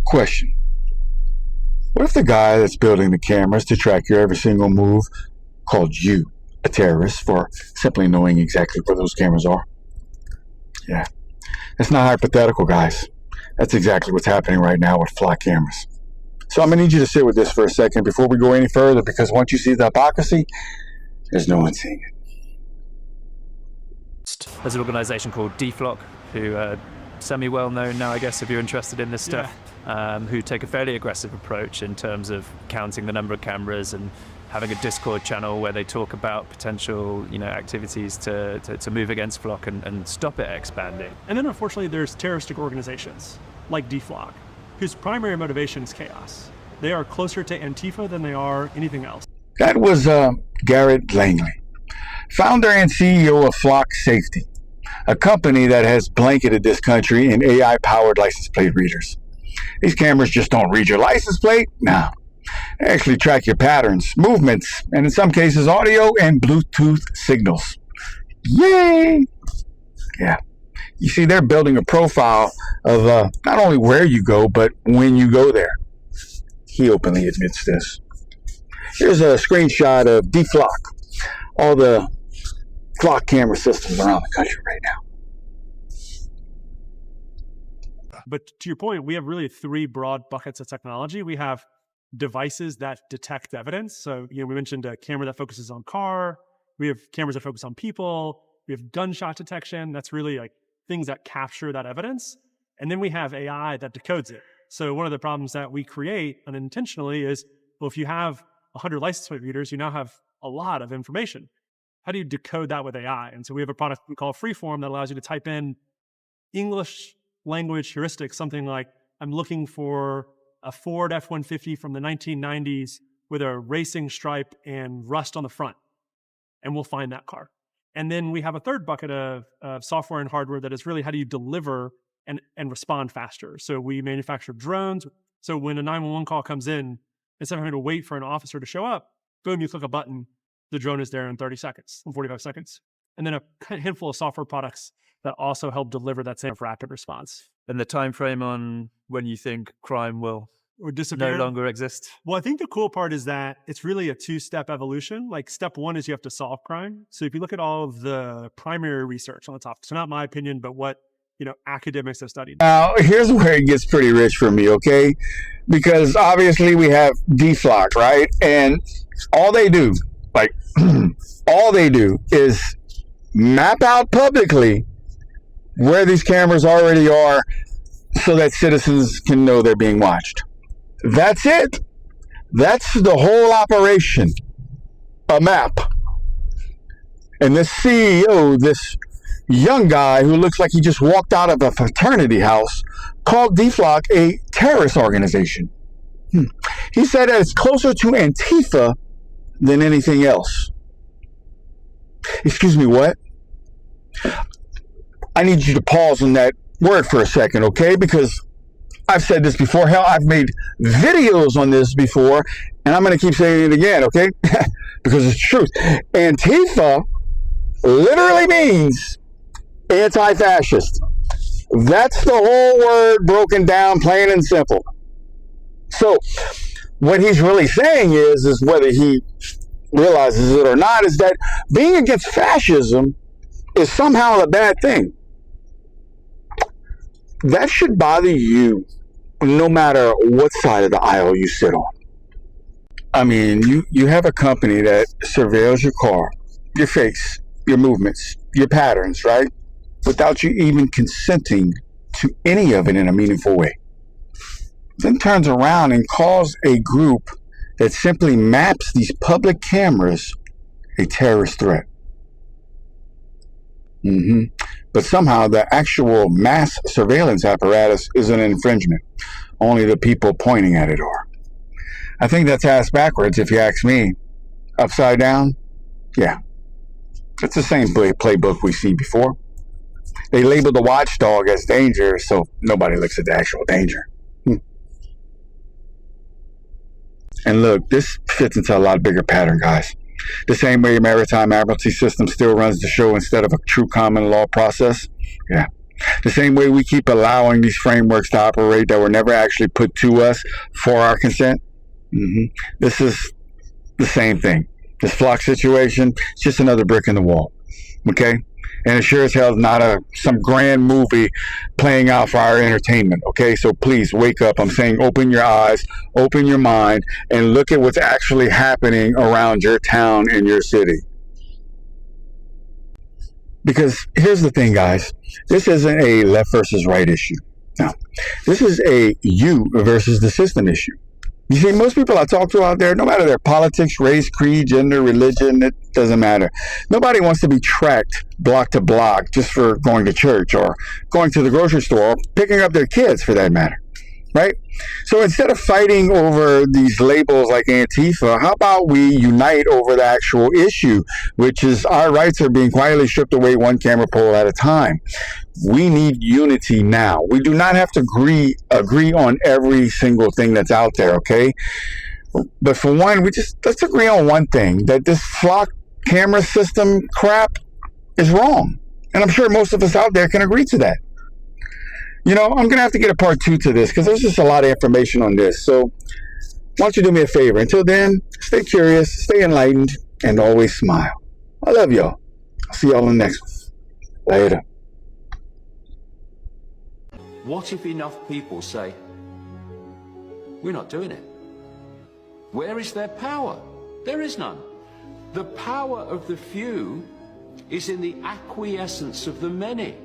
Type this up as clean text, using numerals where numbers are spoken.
Question. What if the guy that's building the cameras to track your every single move called you a terrorist for simply knowing exactly where those cameras are? Yeah, it's not hypothetical, guys. That's exactly what's happening right now with Flock cameras. So I'm going to need you to sit with this for a second before we go any further, because once you see the hypocrisy, there's no one seeing it. There's an organization called DFlock, who are semi-well known now, I guess, if you're interested in this stuff, who take a fairly aggressive approach in terms of counting the number of cameras and having a Discord channel where they talk about potential, activities to move against Flock and stop it expanding. And then unfortunately there's terroristic organizations like DFlock, whose primary motivation is chaos. They are closer to Antifa than they are anything else. That was Garrett Langley, founder and CEO of Flock Safety, a company that has blanketed this country in AI-powered license plate readers. These cameras just don't read your license plate. No. They actually track your patterns, movements, and in some cases audio and Bluetooth signals. Yay! Yeah. You see, they're building a profile of not only where you go, but when you go there. He openly admits this. Here's a screenshot of DFlock, all the Flock camera systems around the country right now. But to your point, we have really three broad buckets of technology. We have devices that detect evidence. So, we mentioned a camera that focuses on car. We have cameras that focus on people. We have gunshot detection. That's really like things that capture that evidence. And then we have AI that decodes it. So one of the problems that we create unintentionally is, well, if you have 100 license plate readers, you now have a lot of information. How do you decode that with AI? And so we have a product we call Freeform that allows you to type in English language heuristics, something like, I'm looking for a Ford F-150 from the 1990s with a racing stripe and rust on the front. And we'll find that car. And then we have a third bucket of software and hardware that is really, how do you deliver and respond faster? So we manufacture drones. So when a 911 call comes in, instead of having to wait for an officer to show up, boom, you click a button, the drone is there in 30 seconds, in 45 seconds. And then a handful of software products that also help deliver that same rapid response. And the time frame on when you think crime will no longer exist? Well, I think the cool part is that it's really a two-step evolution. Like step one is you have to solve crime. So if you look at all of the primary research on the topic, so not my opinion, but what academics have studied. Now, here's where it gets pretty rich for me, okay? Because obviously we have DFlock, right? And all they do, all they do is map out publicly where these cameras already are so that citizens can know they're being watched. That's it. That's the whole operation. A map. And this CEO, this young guy who looks like he just walked out of a fraternity house, called DFlock a terrorist organization. He said that it's closer to Antifa than anything else. Excuse me, what? I need you to pause on that word for a second, okay? Because I've said this before. Hell, I've made videos on this before, and I'm going to keep saying it again, okay? Because it's truth. Antifa literally means anti-fascist. That's the whole word broken down plain and simple. So what he's really saying is whether he realizes it or not, is that being against fascism is somehow a bad thing. That should bother you no matter what side of the aisle you sit on. I mean, you have a company that surveils your car, your face, your movements, your patterns, right? Without you even consenting to any of it in a meaningful way. Then turns around and calls a group that simply maps these public cameras a terrorist threat. But somehow the actual mass surveillance apparatus is an infringement. Only the people pointing at it are. I think that's ass backwards, if you ask me. Upside down? Yeah. It's the same playbook we've seen before. They label the watchdog as danger, so nobody looks at the actual danger. And look, this fits into a lot bigger pattern, guys. The same way Maritime Admiralty system still runs the show instead of a true common law process. Yeah. The same way we keep allowing these frameworks to operate that were never actually put to us for our consent. This is the same thing. This flock situation, it's just another brick in the wall. Okay? And it sure as hell is not some grand movie playing out for our entertainment. Okay? So please wake up. I'm saying open your eyes, open your mind, and look at what's actually happening around your town and your city. Because here's the thing, guys. This isn't a left versus right issue. No. This is a you versus the system issue. You see, most people I talk to out there, no matter their politics, race, creed, gender, religion, it doesn't matter. Nobody wants to be tracked block to block just for going to church or going to the grocery store or picking up their kids for that matter, right? So instead of fighting over these labels like Antifa, how about we unite over the actual issue, which is our rights are being quietly stripped away one camera pole at a time. We need unity now. We do not have to agree on every single thing that's out there, okay? But for one, let's agree on one thing, that this flock camera system crap is wrong. And I'm sure most of us out there can agree to that. You know, I'm going to have to get a part 2 to this because there's just a lot of information on this. So why don't you do me a favor? Until then, stay curious, stay enlightened, and always smile. I love y'all. I'll see y'all in the next one. Later. What if enough people say, we're not doing it? Where is their power? There is none. The power of the few is in the acquiescence of the many.